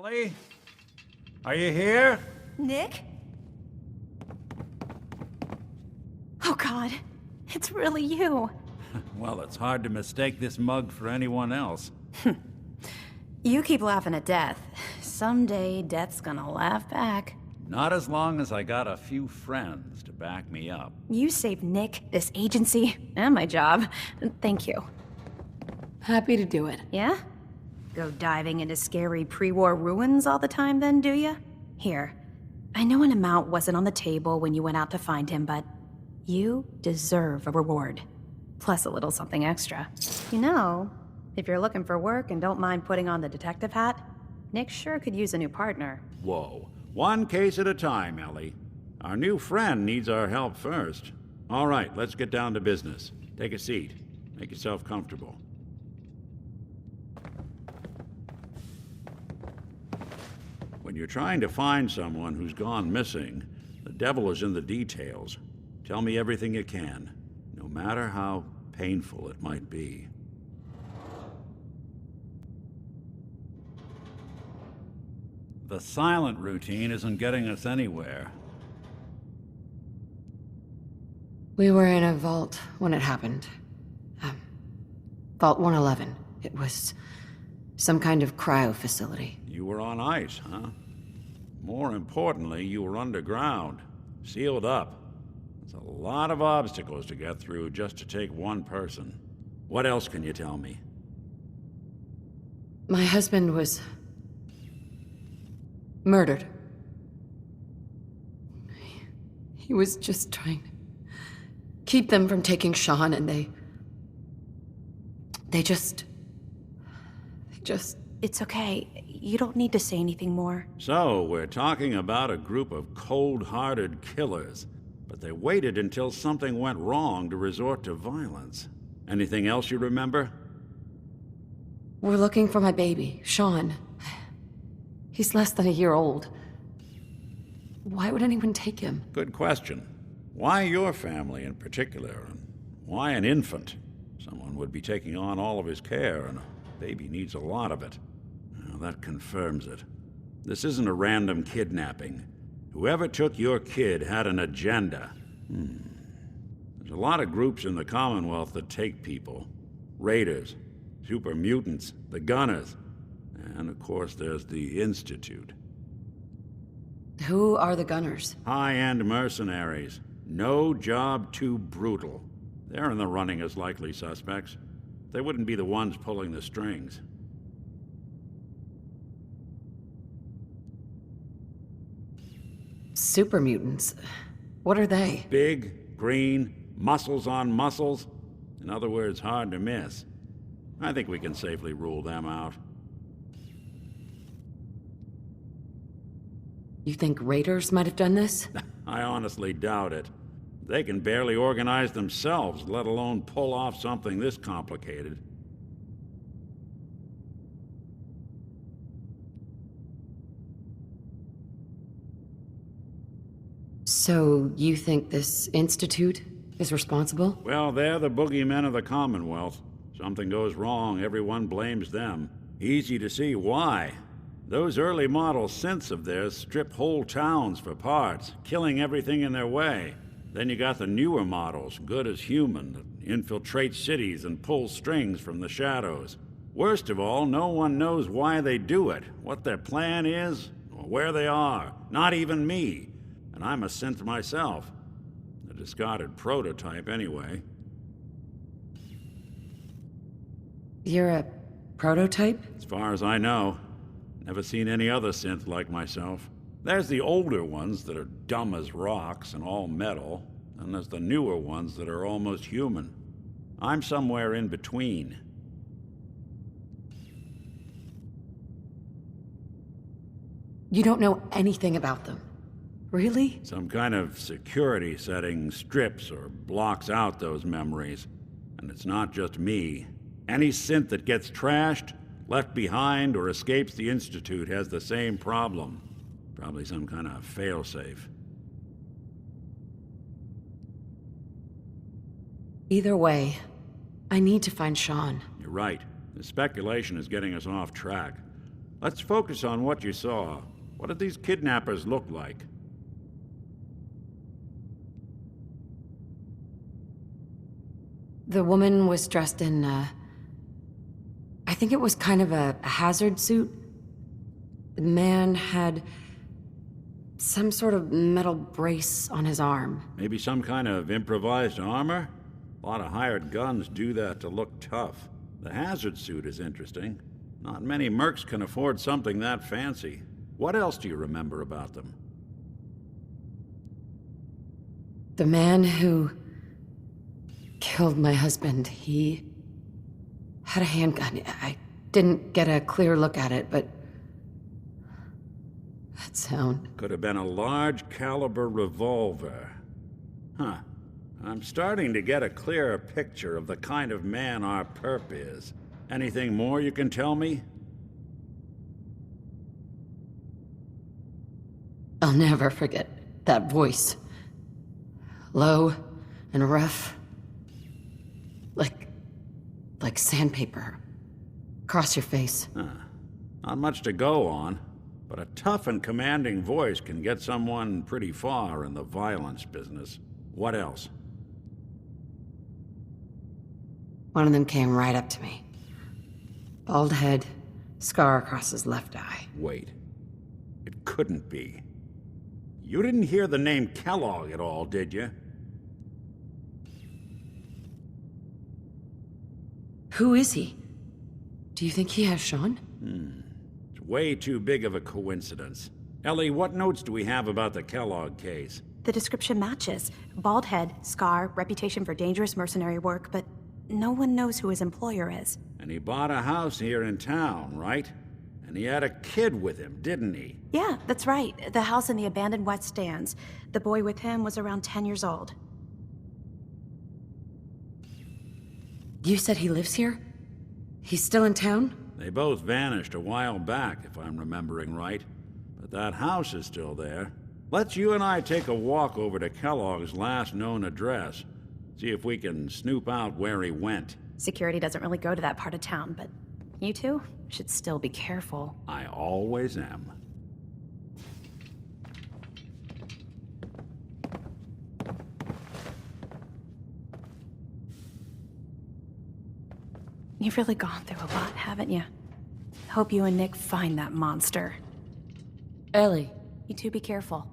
Ellie? Are you here? Nick? Oh God, it's really you. Well, it's hard to mistake this mug for anyone else. You keep laughing at death. Someday, death's gonna laugh back. Not as long as I got a few friends to back me up. You saved Nick, this agency, and my job. Thank you. Happy to do it. Yeah? Go diving into scary pre-war ruins all the time then, do ya? Here, I know an amount wasn't on the table when you went out to find him, but you deserve a reward. Plus a little something extra. You know, if you're looking for work and don't mind putting on the detective hat, Nick sure could use a new partner. Whoa. One case at a time, Ellie. Our new friend needs our help first. All right, let's get down to business. Take a seat. Make yourself comfortable. When you're trying to find someone who's gone missing, the devil is in the details. Tell me everything you can, no matter how painful it might be. The silent routine isn't getting us anywhere. We were in a vault when it happened. Vault 111. It was some kind of cryo facility. You were on ice, huh? More importantly, you were underground, sealed up. There's a lot of obstacles to get through just to take one person. What else can you tell me? My husband was murdered. He was just trying to keep them from taking Sean, and they just... It's okay. You don't need to say anything more. So, we're talking about a group of cold-hearted killers, but they waited until something went wrong to resort to violence. Anything else you remember? We're looking for my baby, Sean. He's less than a year old. Why would anyone take him? Good question. Why your family in particular, and why an infant? Someone would be taking on all of his care, and a baby needs a lot of it. Well, that confirms it. This isn't a random kidnapping. Whoever took your kid had an agenda. There's a lot of groups in the Commonwealth that take people. Raiders, super mutants, the Gunners, and of course there's the Institute. Who are the Gunners? High-end mercenaries. No job too brutal. They're in the running as likely suspects. They wouldn't be the ones pulling the strings. Super mutants. What are they? Big, green, muscles on muscles. In other words, hard to miss. I think we can safely rule them out. You think raiders might have done this? I honestly doubt it. They can barely organize themselves, let alone pull off something this complicated. So, you think this institute is responsible? Well, they're the boogeymen of the Commonwealth. Something goes wrong, everyone blames them. Easy to see why. Those early model synths of theirs strip whole towns for parts, killing everything in their way. Then you got the newer models, good as human, that infiltrate cities and pull strings from the shadows. Worst of all, no one knows why they do it, what their plan is, or where they are. Not even me. And I'm a synth myself. A discarded prototype, anyway. You're a prototype? As far as I know. Never seen any other synth like myself. There's the older ones that are dumb as rocks and all metal, and there's the newer ones that are almost human. I'm somewhere in between. You don't know anything about them. Really? Some kind of security setting strips or blocks out those memories. And it's not just me. Any synth that gets trashed, left behind, or escapes the Institute has the same problem. Probably some kind of failsafe. Either way, I need to find Sean. You're right. The speculation is getting us off track. Let's focus on what you saw. What did these kidnappers look like? The woman was dressed in, I think it was kind of a hazard suit. The man had some sort of metal brace on his arm. Maybe some kind of improvised armor? A lot of hired guns do that to look tough. The hazard suit is interesting. Not many mercs can afford something that fancy. What else do you remember about them? The man who killed my husband, he had a handgun. I didn't get a clear look at it, but that sound. Could have been a large caliber revolver. Huh. I'm starting to get a clearer picture of the kind of man our perp is. Anything more you can tell me? I'll never forget that voice. Low and rough. Like sandpaper. Across your face. Not much to go on, but a tough and commanding voice can get someone pretty far in the violence business. What else? One of them came right up to me. Bald head, scar across his left eye. Wait. It couldn't be. You didn't hear the name Kellogg at all, did you? Who is he? Do you think he has Sean? It's way too big of a coincidence. Ellie, what notes do we have about the Kellogg case? The description matches. Bald head, scar, reputation for dangerous mercenary work, but no one knows who his employer is. And he bought a house here in town, right? And he had a kid with him, didn't he? Yeah, that's right. The house in the abandoned West Stands. The boy with him was around 10 years old. You said he lives here? He's still in town? They both vanished a while back, if I'm remembering right. But that house is still there. Let's you and I take a walk over to Kellogg's last known address. See if we can snoop out where he went. Security doesn't really go to that part of town, but you two should still be careful. I always am. You've really gone through a lot, haven't you? Hope you and Nick find that monster. Ellie. You two be careful.